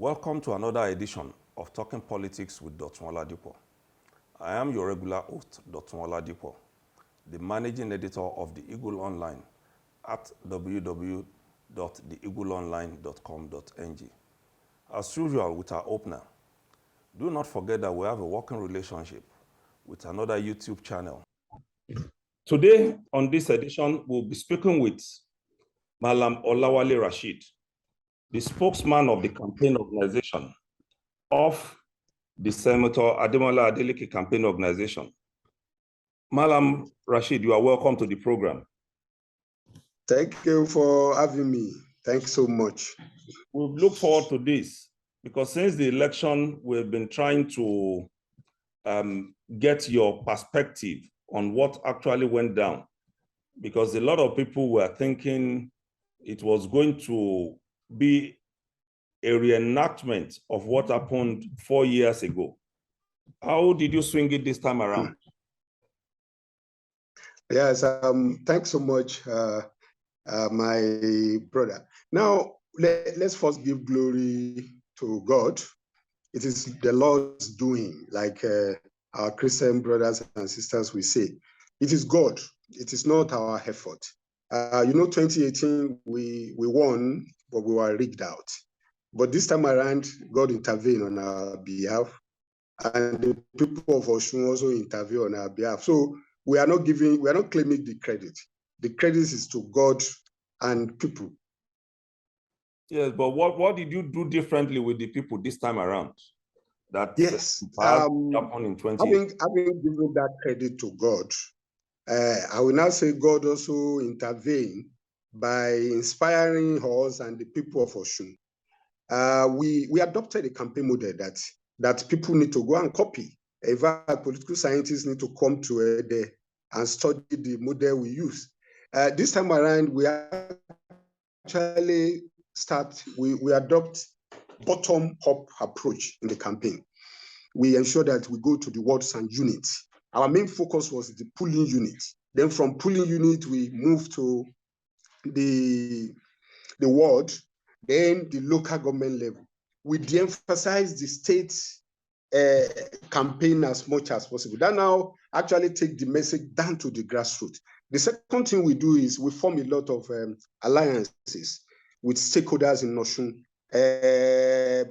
Welcome to another edition of Talking Politics with Dotun Oladipo. I am your regular host, Dotun Oladipo, the managing editor of The Eagle Online at www.theeagleonline.com.ng. As usual with our opener, do not forget that we have a working relationship with another YouTube channel. Today, on this edition, we'll be speaking with Mallam Olawale Rasheed, the spokesman of the campaign organization of the Senator Ademola Adeleke Campaign organization. Mallam Rasheed, you are welcome to the program. Thank you for having me. Thanks so much. We look forward to this because since the election, we've been trying to get your perspective on what actually went down, because a lot of people were thinking it was going to be a reenactment of what happened 4 years ago. How did you swing it this time around? Yes, thanks so much, my brother. Now, let's first give glory to God. It is the Lord's doing, like our Christian brothers and sisters will say. It is God. It is not our effort. 2018, we won, but we were rigged out. But this time around, God intervened on our behalf, and the people of Osun also intervened on our behalf. So we are not claiming the credit. The credit is to God and people. Yes, but what did you do differently with the people this time around? That yes, happened in 2018? Having given that credit to God, I will now say God also intervened by inspiring us and the people of Osun. We adopted a campaign model that people need to go and copy. In fact, political scientists need to come to there and study the model we use. This time around, we actually we adopt bottom-up approach in the campaign. We ensure that we go to the wards and units. Our main focus was the polling unit. Then from polling unit, we move to the ward, then the local government level. We de-emphasize the state campaign as much as possible. That now actually take the message down to the grassroots. The second thing we do is we form a lot of alliances with stakeholders in Osun,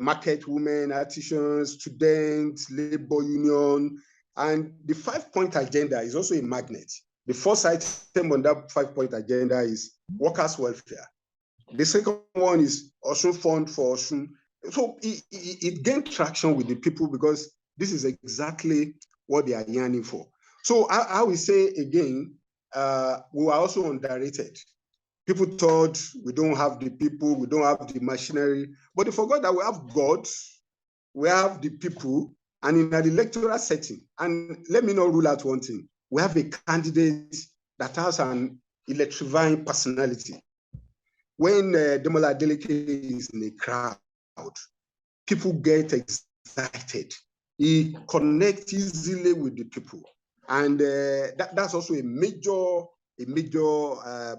market women, artisans, students, labor union, and the 5-point agenda is also a magnet. The first item on that 5-point agenda is workers' welfare. The second one is Osun Fund for Osun. So it gained traction with the people because this is exactly what they are yearning for. So I will say again, we were also underrated. People thought we don't have the people, we don't have the machinery, but they forgot that we have God, we have the people, and in an electoral setting, and let me not rule out one thing, we have a candidate that has an electrifying personality. When Ademola Adeleke is in a crowd, people get excited. He connects easily with the people. And that's also a major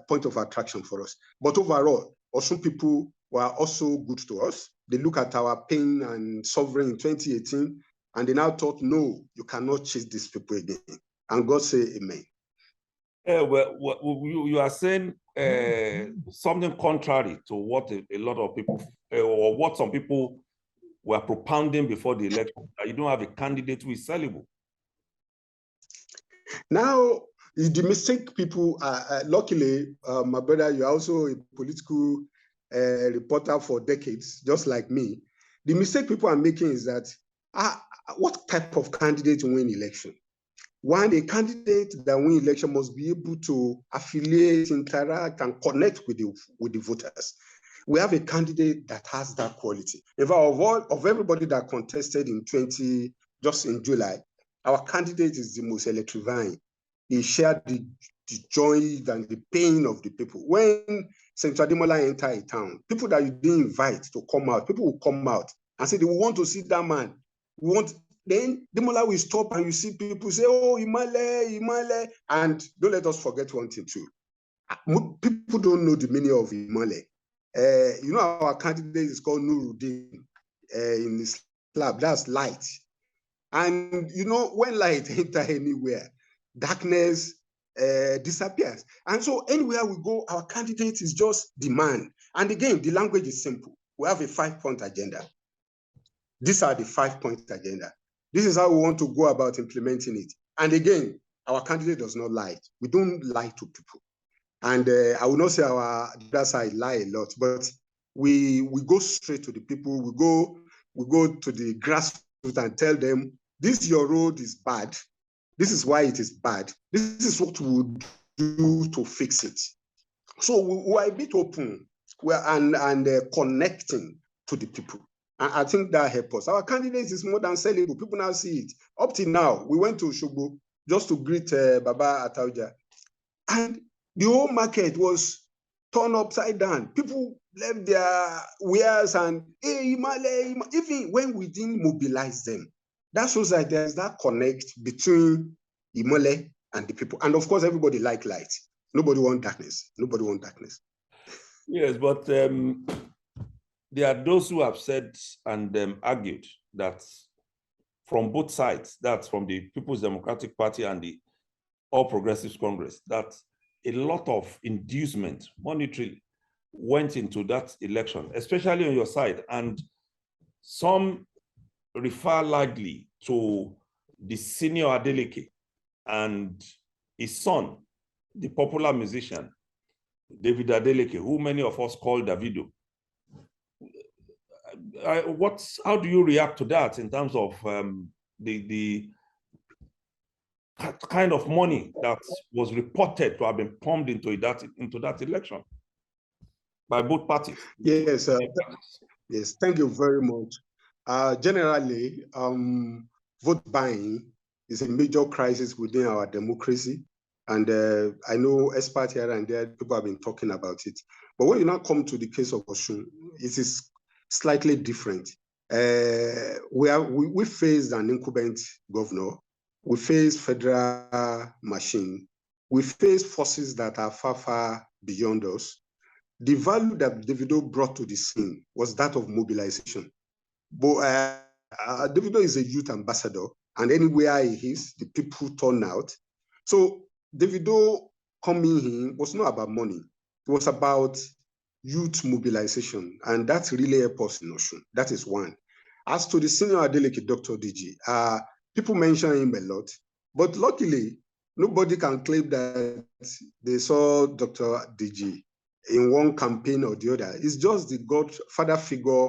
point of attraction for us. But overall, Osun people were also good to us. They look at our pain and suffering in 2018, and they now thought, no, you cannot chase these people again. And God say amen. Well, you are saying something contrary to what a lot of people, or what some people were propounding before the election, that you don't have a candidate who is sellable. Now, the mistake people, luckily, my brother, you're also a political reporter for decades, just like me. The mistake people are making is that, what type of candidate win election? One, a candidate that win election must be able to affiliate, interact, and connect with the voters. We have a candidate that has that quality. In fact, of everybody that contested just in July, our candidate is the most electrifying. He shared the joy and the pain of the people. When Senator Ademola entered a town, people that you didn't invite to come out, people will come out and say they want to see that man. Then Ademola will stop and you see people say, oh, Imale. And don't let us forget one thing too. People don't know the meaning of Imale. Our candidate is called Nuruddin. in the slab. That's light. And you know, when light enter anywhere, darkness disappears. And so anywhere we go, our candidate is just demand. And again, the language is simple. We have a 5-point agenda. These are the 5-point agenda. This is how we want to go about implementing it. And again, our candidate does not lie. We don't lie to people. And I will not say our other side lie a lot, but we go straight to the people. We go to the grassroots and tell them, this your road is bad. This is why it is bad. This is what we will do to fix it. So we are a bit open and connecting to the people. And I think that helps us. Our candidate is more than sellable. People now see it. Up till now, we went to Osogbo just to greet Baba Atauja. And the whole market was turned upside down. People left their wares and, hey, Imale, even when we didn't mobilize them. That shows that there's that connect between Imole and the people. And of course, everybody like light. Nobody wants darkness. Nobody wants darkness. Yes, but there are those who have said and argued that from both sides, that's from the People's Democratic Party and the All Progressives Congress, that a lot of inducement monetarily went into that election, especially on your side. And some refer largely to the senior Adeleke and his son, the popular musician, David Adeleke, who many of us call Davido. How do you react to that in terms of the kind of money that was reported to have been pumped into that election by both parties? Yes, yes. Thank you very much. Generally, vote buying is a major crisis within our democracy. And I know experts here and there, people have been talking about it. But when you now come to the case of Osun, it is slightly different. We faced an incumbent governor. We face federal machine. We face forces that are far, far beyond us. The value that Davido brought to the scene was that of mobilization. But Davido is a youth ambassador, and anywhere he is, the people turn out. So Davido coming in was not about money. It was about youth mobilization, and that's really a person notion. That is one. As to the senior Adeleke, Dr. DG, people mention him a lot, but luckily, nobody can claim that they saw Dr. DG in one campaign or the other. It's just the godfather figure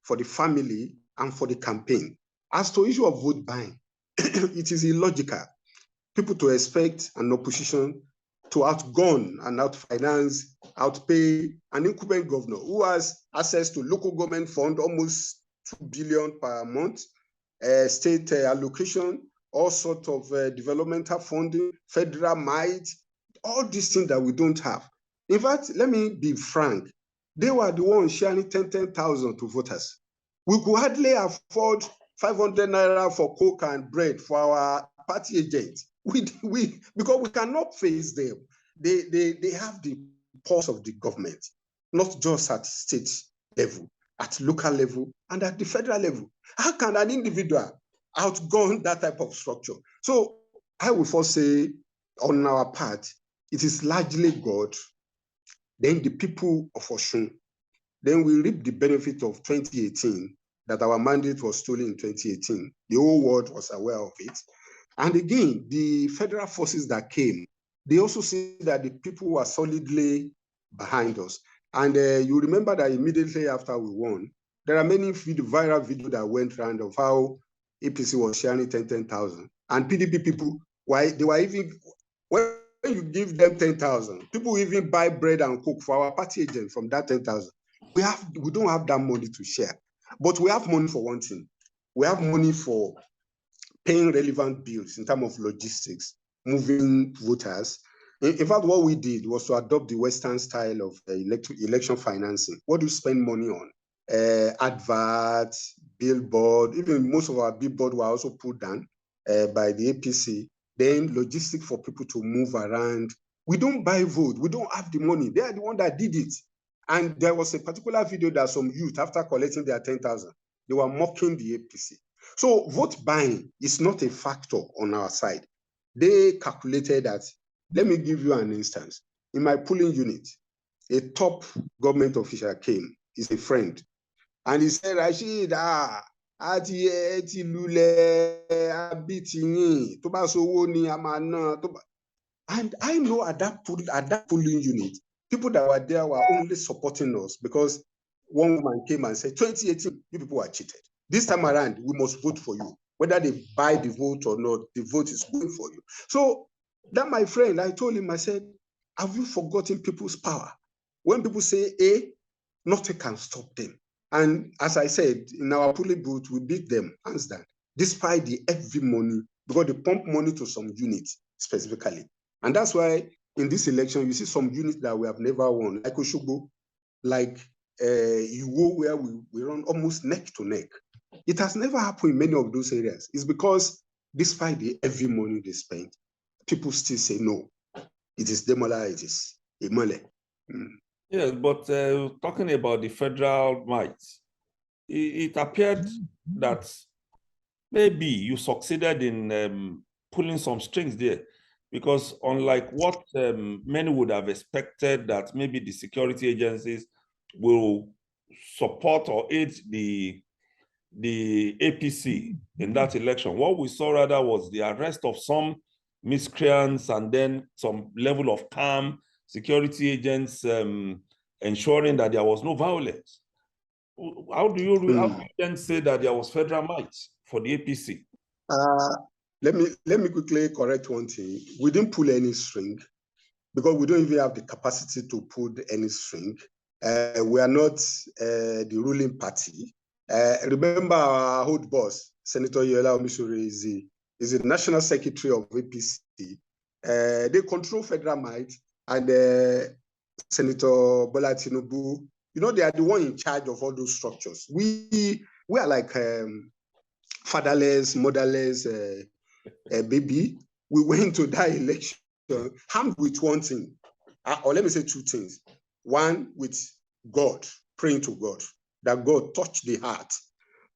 for the family and for the campaign. As to issue of vote buying, it is illogical. People to expect an opposition to outgun and outfinance, outpay an incumbent governor who has access to local government fund, almost 2 billion per month, state allocation, all sorts of developmental funding, federal might, all these things that we don't have. In fact, let me be frank, they were the ones sharing 10,000 to voters. We could hardly afford 500 naira for coke and bread for our party agents. Because we cannot face them. They have the pulse of the government, not just at state level, at local level, and at the federal level. How can an individual outgun that type of structure? So I would first say, on our part, it is largely God, then the people of Osun. Then we reap the benefit of 2018, that our mandate was stolen in 2018. The whole world was aware of it. And again, the federal forces that came, they also see that the people were solidly behind us. And you remember that immediately after we won, there are many viral videos that went around of how APC was sharing 10,000. And PDP people, why they were even, when you give them 10,000, people even buy bread and cook for our party agent from that 10,000. We don't have that money to share, but we have money for one thing. We have money for paying relevant bills in terms of logistics, moving voters. In fact, what we did was to adopt the Western style of election financing. What do you spend money on? Adverts, billboard, even most of our billboard were also put down by the APC. Then logistics for people to move around. We don't buy vote. We don't have the money. They are the one that did it. And there was a particular video that some youth, after collecting their 10,000, They were mocking the APC. So vote buying is not a factor on our side. They calculated that. Let me give you an instance. In my polling unit, a top government official came. He's a friend. And he said, Rasheed, àti lulẹ̀ abitiyin tó bá sowó ni a máa ná. And I know at that polling unit, people that were there were only supporting us because one woman came and said, 2018, you people are cheated. This time around, we must vote for you. Whether they buy the vote or not, the vote is going for you. So that, my friend, I told him, I said, have you forgotten people's power? When people say A, nothing can stop them. And as I said, in our polling booth, we beat them, hands down, despite the heavy money, because they pump money to some units specifically. And that's why in this election, you see some units that we have never won, like Oshogbo, like Iwo, where we run almost neck to neck. It has never happened in many of those areas. It's because despite the heavy money they spend, people still say no. It is Demola, it is Emole. Yes, but talking about the federal might, it appeared that maybe you succeeded in pulling some strings there, because unlike what many would have expected, that maybe the security agencies will support or aid the APC in that election, what we saw rather was the arrest of some miscreants and then some level of calm, security agents ensuring that there was no violence. How do you then say that there was federal might for the APC? Let me quickly correct one thing. We didn't pull any string because we don't even have the capacity to pull any string. We are not the ruling party. Remember our old boss, Senator Yola Omisore, is the national secretary of APC. They control federal might, and Senator Bola Tinubu, you know, they are the one in charge of all those structures. We are like fatherless, motherless baby. We went to that election armed with one thing, or let me say two things. One, with God, praying to God, that God touch the heart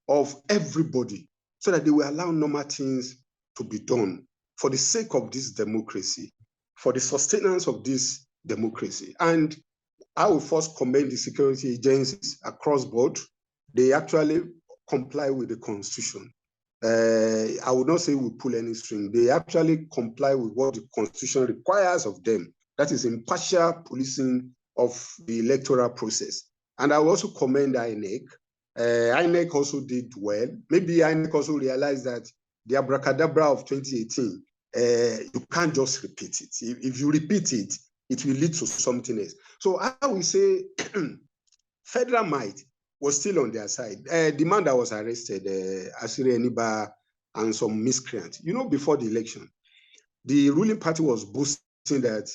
of everybody so that they will allow normal things to be done for the sake of this democracy, for the sustenance of this democracy. And I will first commend the security agencies across board. They actually comply with the Constitution. I would not say we pull any string. They actually comply with what the Constitution requires of them. That is impartial policing of the electoral process. And I will also commend INEC. INEC also did well. Maybe INEC also realized that the abracadabra of 2018, you can't just repeat it. If you repeat it, it will lead to something else. So I will say federal might was still on their side. The man that was arrested, Asiri Eniba, and some miscreants, you know, before the election, the ruling party was boasting that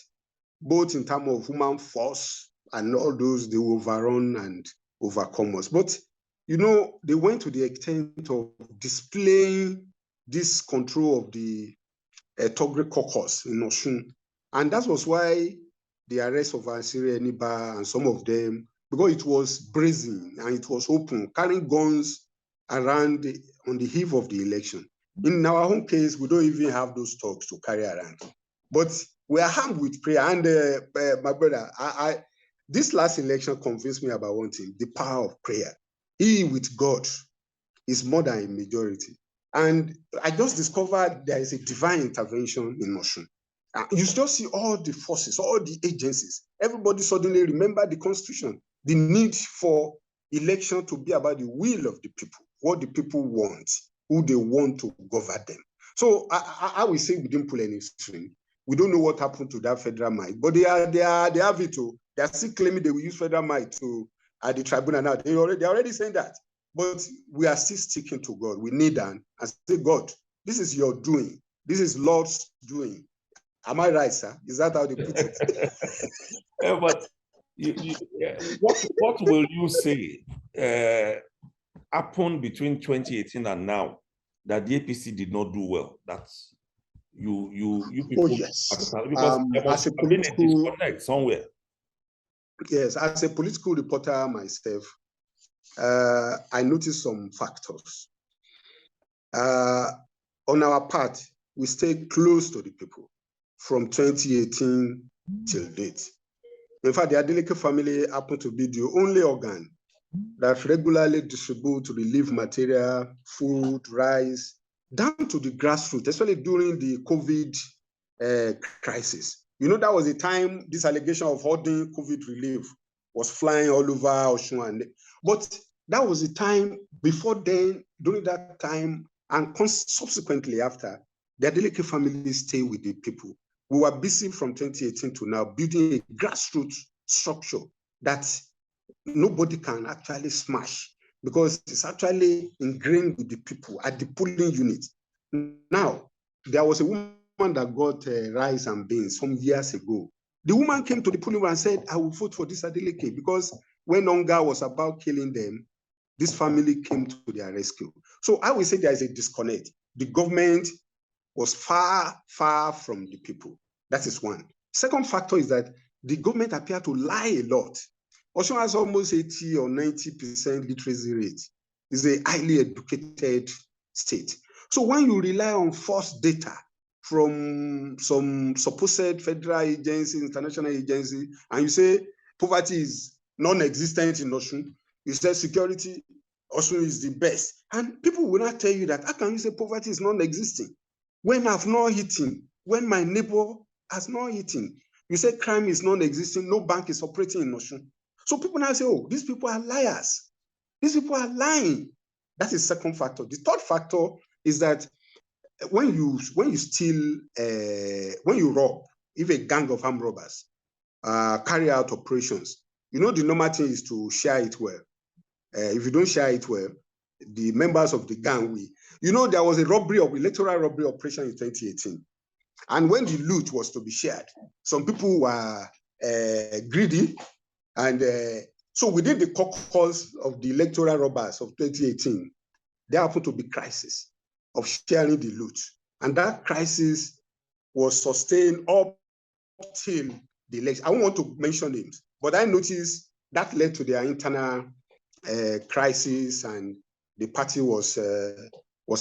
both in terms of human force and all those, they will overrun and overcome us. But, you know, they went to the extent of displaying this control of the Togre caucus in Osun. And that was why the arrest of Asiri Eniba and some of them, because it was brazen and it was open, carrying guns around on the eve of the election. In our own case, we don't even have those talks to carry around. But we are armed with prayer. And my brother, this last election convinced me about one thing, the power of prayer. He with God is more than a majority. And I just discovered there is a divine intervention in Osun. You just see all the forces, all the agencies, everybody suddenly remember the Constitution, the need for election to be about the will of the people, what the people want, who they want to govern them. So I will say we didn't pull any string. We don't know what happened to that federal might, but they have it too. They are still claiming they will use federal might to at the tribunal now. They're already saying that. But we are still sticking to God. We need that and say, God, this is your doing. This is Lord's doing. Am I right, sir? Is that how they put it? Yeah, but what will you say happened between 2018 and now that the APC did not do well? That's you people. Oh, yes. Because there must have been a disconnect somewhere. Yes, as a political reporter myself, I noticed some factors. On our part, we stayed close to the people from 2018 till date. In fact, the Adeleke family happened to be the only organ that regularly distributes relief material, food, rice, down to the grassroots, especially during the COVID crisis. You know, that was the time this allegation of hoarding COVID relief was flying all over Osun. But that was the time before then, during that time, and subsequently after, the Adeleke family stayed with the people. We were busy from 2018 to now building a grassroots structure that nobody can actually smash because it's actually ingrained with the people at the polling unit. Now, there was a woman that got rice and beans some years ago. The woman came to the polling and said, I will vote for this Adeleke because when hunger was about killing them, this family came to their rescue. So I will say there is a disconnect. The government was far, far from the people. That is one. Second factor is that the government appeared to lie a lot. Osun has almost 80 or 90% literacy rate. It's a highly educated state. So when you rely on false data from some supposed federal agency, international agency, and you say poverty is non-existent in Osun, you say security, Osun is the best. And people will not tell you that. How can you say poverty is non-existing? When I've not eaten, when my neighbor has not eaten, you say crime is non-existing, no bank is operating in Osun. So people now say, oh, these people are liars. These people are lying. That is the second factor. The third factor is that when you steal, when you rob, if a gang of armed robbers carry out operations, you know the normal thing is to share it well. If you don't share it well, the members of the gang will. You know, there was a electoral robbery operation in 2018. And when the loot was to be shared, some people were greedy. And so within the caucus of the electoral robbers of 2018, there happened to be crisis of sharing the loot. And that crisis was sustained up till the election. I don't want to mention names, but I noticed that led to their internal crisis and the party was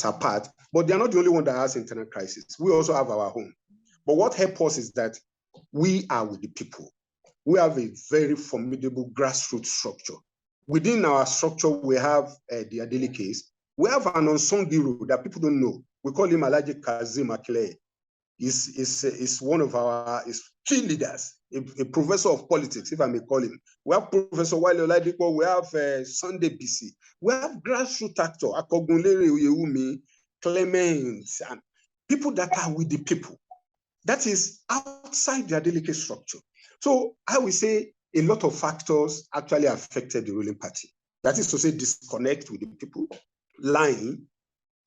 apart. But they're not the only one that has internal crisis. We also have our own. But what helps us is that we are with the people. We have a very formidable grassroots structure. Within our structure, we have the Adelekes. We have an unsung hero that people don't know. We call him Alhaji Kazeem Akleh. He's one of our key leaders, a professor of politics, if I may call him. We have Professor Mallam Olawale Rasheed Shares, we have Sunday BC. We have grassroots actors, Akogunlere Oyewumi, Clement, and people that are with the people. That is outside the Adeleke structure. So I will say a lot of factors actually affected the ruling party. That is to say, disconnect with the people, lying,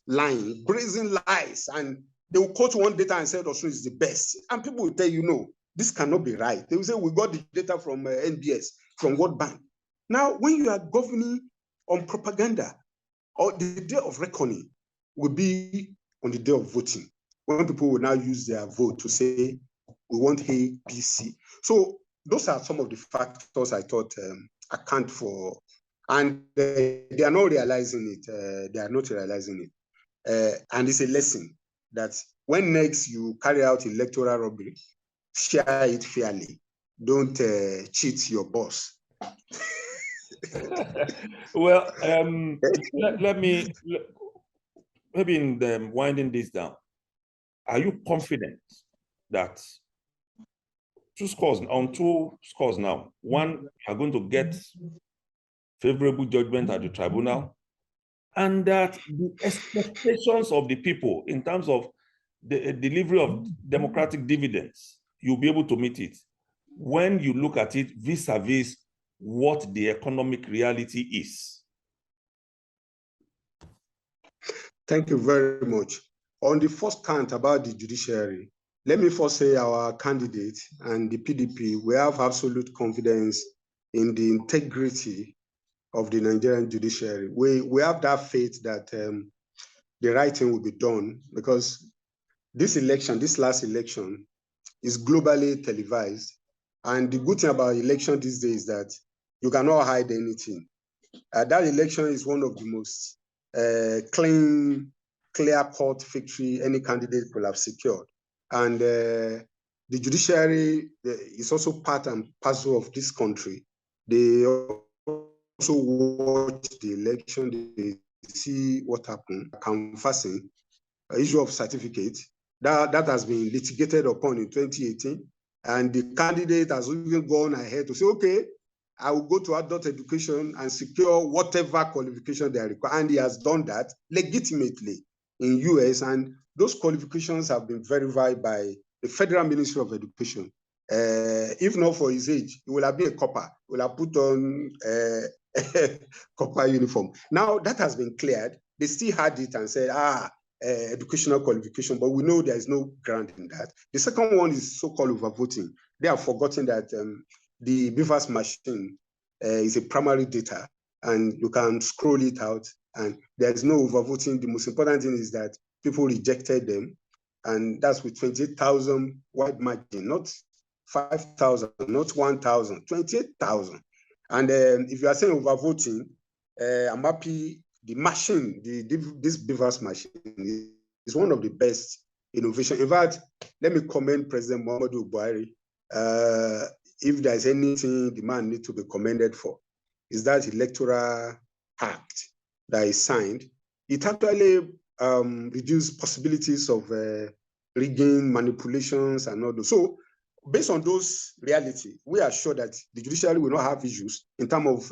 brazen lies, and they will quote one data and say Osun is the best. And people will tell you, no, this cannot be right. They will say, we got the data from NBS, from World Bank. Now, when you are governing on propaganda, or the day of reckoning will be on the day of voting, when people will now use their vote to say, we want A, B, C. So those are some of the factors I thought account for, and they are not realizing it. They are not realizing it. And it's a lesson that when next you carry out electoral robbery, share it fairly. Don't cheat your boss. Well, let me, maybe in winding this down, are you confident that two scores now, one, are going to get favorable judgment at the tribunal, and that the expectations of the people in terms of the delivery of democratic dividends, you'll be able to meet it when you look at it vis-a-vis what the economic reality is? Thank you very much. On the first count about the judiciary, let me first say our candidate and the PDP, we have absolute confidence in the integrity of the Nigerian judiciary. We have that faith that the right thing will be done, because this last election is globally televised. And the good thing about election these days is that you cannot hide anything. that election is one of the most clear-cut victory any candidate could have secured. And the judiciary is also part and parcel of this country. They also watch the election, they see what happened, canvassing, issue of certificate, that has been litigated upon in 2018. And the candidate has even gone ahead to say, okay, I will go to adult education and secure whatever qualification they require. And he has done that legitimately in US. And those qualifications have been verified by the Federal Ministry of Education. If not for his age, he will have been a copper. He will have put on copper uniform. Now that has been cleared. They still had it and said, educational qualification, but we know there is no ground in that. The second one is so-called overvoting. They have forgotten that the Beavers machine is a primary data, and you can scroll it out, and there is no overvoting. The most important thing is that people rejected them, and that's with 28,000 wide margin, not 5,000, not 1,000, 28,000. And if you are saying overvoting, I'm happy. The machine, this Beavers machine is one of the best innovation. In fact, let me commend President Muhammadu Buhari. If there's anything the man needs to be commended for, is that electoral act that is signed. It actually reduced possibilities of rigging, manipulations, and all those. So, based on those reality, we are sure that the judiciary will not have issues in terms of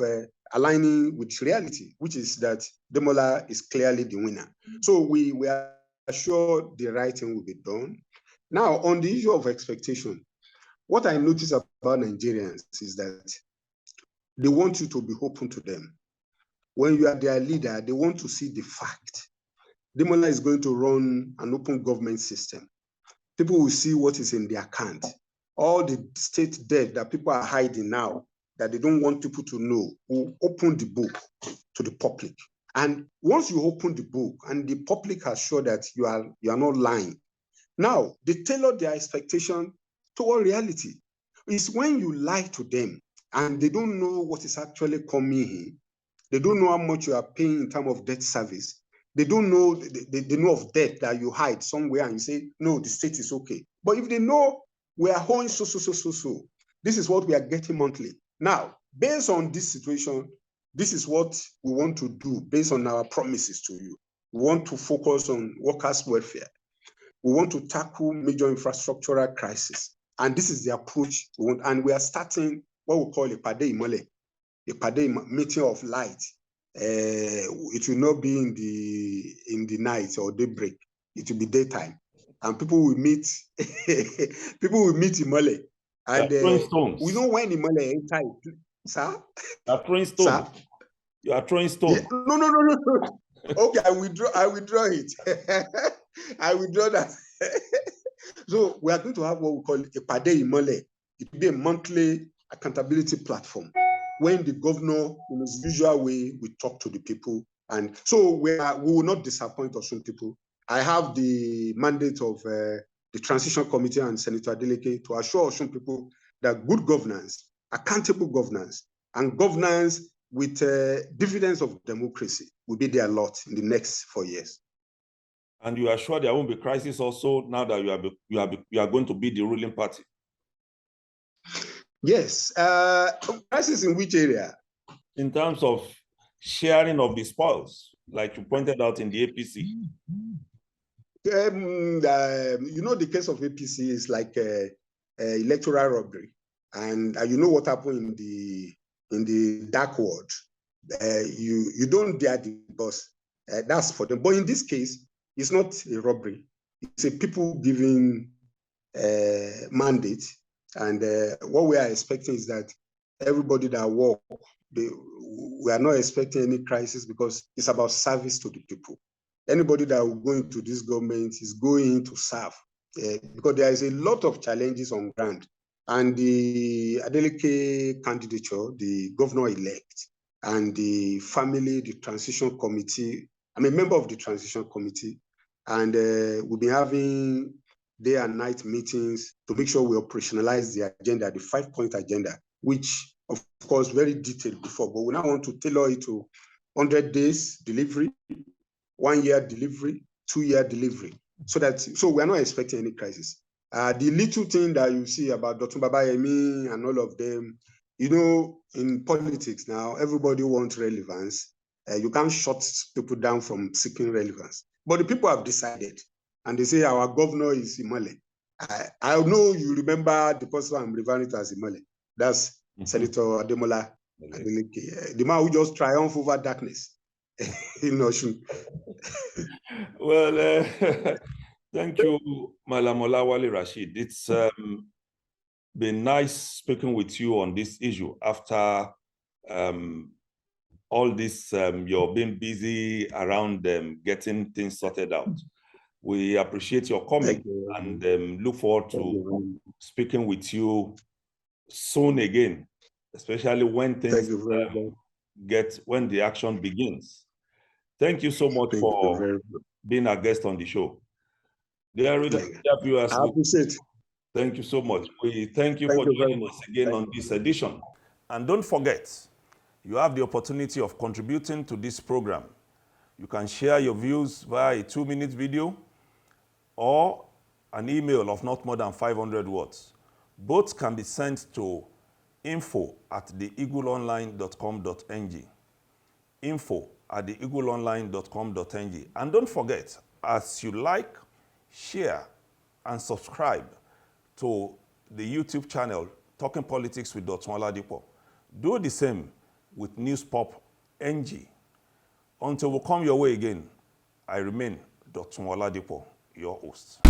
aligning with reality, which is that Ademola is clearly the winner. So we are sure the right thing will be done. Now, on the issue of expectation, what I notice about Nigerians is that they want you to be open to them. When you are their leader, they want to see the fact. Ademola is going to run an open government system. People will see what is in their account. All the state debt that people are hiding now, that they don't want people to know, will open the book to the public. And once you open the book and the public are sure that you are not lying, now they tailor their expectation toward reality. It's when you lie to them and they don't know what is actually coming in, they don't know how much you are paying in terms of debt service, they don't know, they know of debt that you hide somewhere and you say, no, the state is okay. But if they know we are owing so, this is what we are getting monthly. Now, based on this situation, this is what we want to do based on our promises to you. We want to focus on workers' welfare. We want to tackle major infrastructural crisis. And this is the approach we want. And we are starting what we call a Pade Imole, a Pade meeting of light. It will not be in the night or daybreak. It will be daytime. And people will meet, Imole. And we know when Imole enter, sir? You are throwing stones. Sir? You are throwing stones. Yeah. No. Okay, I withdraw it. I withdraw that. So we are going to have what we call a Pade Imole. It will be a monthly accountability platform when the governor, in his usual way, will talk to the people. And so we will not disappoint Osun people. I have the mandate of the Transition Committee and Senator Adeleke to assure Osun people that good governance, accountable governance, and governance with dividends of democracy will be their lot in the next 4 years. And you are sure there won't be crisis also now that you are going to be the ruling party? Yes. Crisis in which area? In terms of sharing of the spoils, like you pointed out in the APC. The case of APC is like electoral robbery, and you know what happened in the dark world. You don't dare the boss. That's for them. But in this case, it's not a robbery. It's a people giving mandate, and what we are expecting is that everybody that work, we are not expecting any crisis because it's about service to the people. Anybody that will go into this government is going to serve because there is a lot of challenges on ground. And the Adeleke candidature, the governor-elect, and the family, the transition committee, I'm a member of the transition committee, and we've been having day and night meetings to make sure we operationalize the agenda, the 5-point agenda, which of course, very detailed before, but we now want to tailor it to 100 days delivery, 1 year delivery, 2-year delivery, so we are not expecting any crisis. The little thing that you see about Dotun Babayemi and all of them, in politics now, everybody wants relevance. You can't shut people down from seeking relevance. But the people have decided, and they say our governor is Imole. I know you remember the person I'm referring to as Imole. That's Senator Ademola Adeleke, the man who just triumphed over darkness in Osun. Well, thank you, Mallam Olawale Rasheed. It's been nice speaking with you on this issue after all this, you're being busy around getting things sorted out. We appreciate your comment and look forward to speaking with you soon again, especially when things when the action begins. Thank you so much for being a guest on the show. Dear viewers, I appreciate it. Thank you so much. We thank you for joining us again on this edition. And don't forget, you have the opportunity of contributing to this program. You can share your views via a 2-minute video or an email of not more than 500 words. Both can be sent to info@theeagleonline.com.ng. info@theeagleonline.com.ng. And don't forget, as you like, share, and subscribe to the YouTube channel, Talking Politics with Dotun Oladipo. Do the same with News Pop NG. Until we come your way again, I remain Dotun Oladipo, your host.